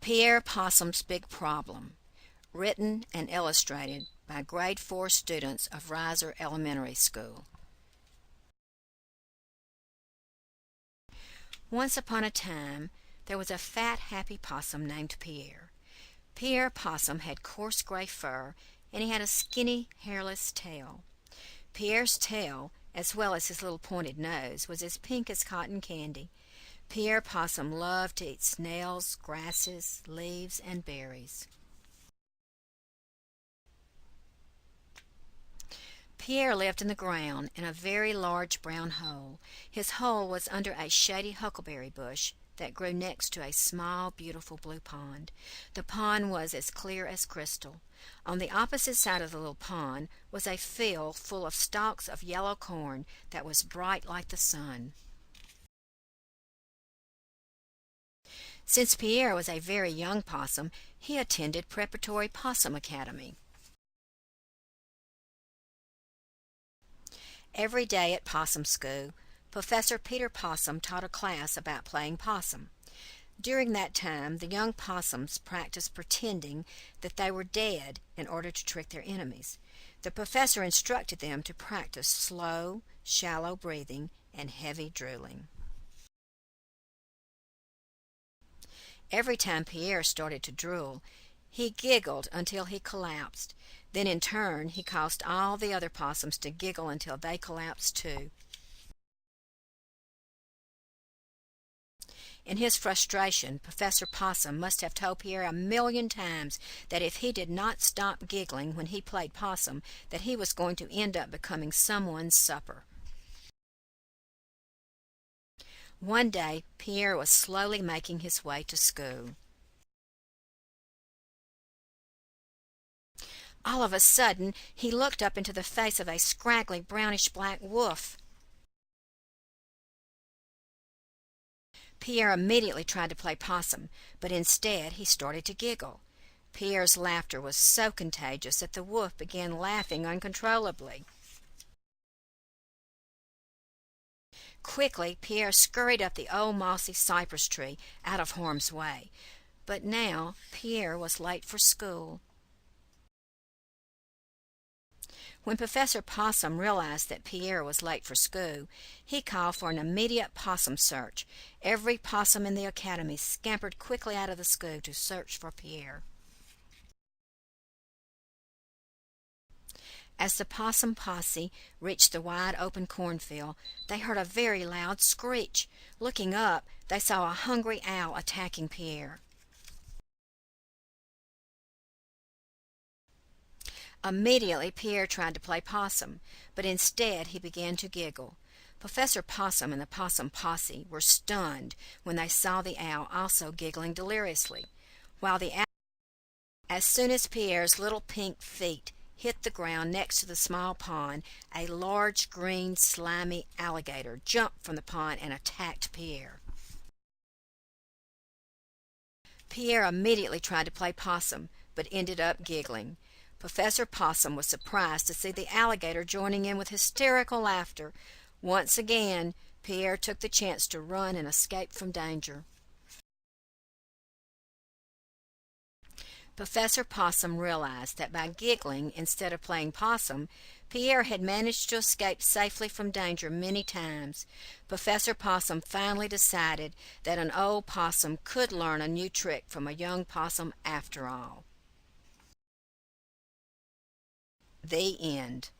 Pierre Possum's Big Problem, written and illustrated by Grade 4 students of Riser Elementary School. Once upon a time, there was a fat, happy possum named Pierre. Pierre Possum had coarse gray fur, and he had a skinny, hairless tail. Pierre's tail, as well as his little pointed nose, was as pink as cotton candy. Pierre Possum loved to eat snails, grasses, leaves, and berries. Pierre lived in the ground in a very large brown hole. His hole was under a shady huckleberry bush that grew next to a small, beautiful blue pond. The pond was as clear as crystal. On the opposite side of the little pond was a field full of stalks of yellow corn that was bright like the sun. Since Pierre was a very young possum, he attended Preparatory Possum Academy. Every day at Possum School, Professor Peter Possum taught a class about playing possum. During that time, the young possums practiced pretending that they were dead in order to trick their enemies. The professor instructed them to practice slow, shallow breathing and heavy drooling. Every time Pierre started to drool, he giggled until he collapsed. Then in turn, he caused all the other possums to giggle until they collapsed too. In his frustration, Professor Possum must have told Pierre 1,000,000 times that if he did not stop giggling when he played possum, that he was going to end up becoming someone's supper. One day, Pierre was slowly making his way to school. All of a sudden, he looked up into the face of a scraggly, brownish-black wolf. Pierre immediately tried to play possum, but instead he started to giggle. Pierre's laughter was so contagious that the wolf began laughing uncontrollably. Quickly, Pierre scurried up the old mossy cypress tree out of harm's way. But now Pierre was late for school. When Professor Possum realized that Pierre was late for school, he called for an immediate possum search. Every possum in the academy scampered quickly out of the school to search for Pierre. As the possum posse reached the wide-open cornfield, they heard a very loud screech. Looking up, they saw a hungry owl attacking Pierre. Immediately, Pierre tried to play possum, but instead he began to giggle. Professor Possum and the possum posse were stunned when they saw the owl also giggling deliriously. As soon as Pierre's little pink feet hit the ground next to the small pond, a large, green, slimy alligator jumped from the pond and attacked Pierre. Pierre immediately tried to play possum, but ended up giggling. Professor Possum was surprised to see the alligator joining in with hysterical laughter. Once again, Pierre took the chance to run and escape from danger. Professor Possum realized that by giggling instead of playing possum, Pierre had managed to escape safely from danger many times. Professor Possum finally decided that an old possum could learn a new trick from a young possum after all. The end.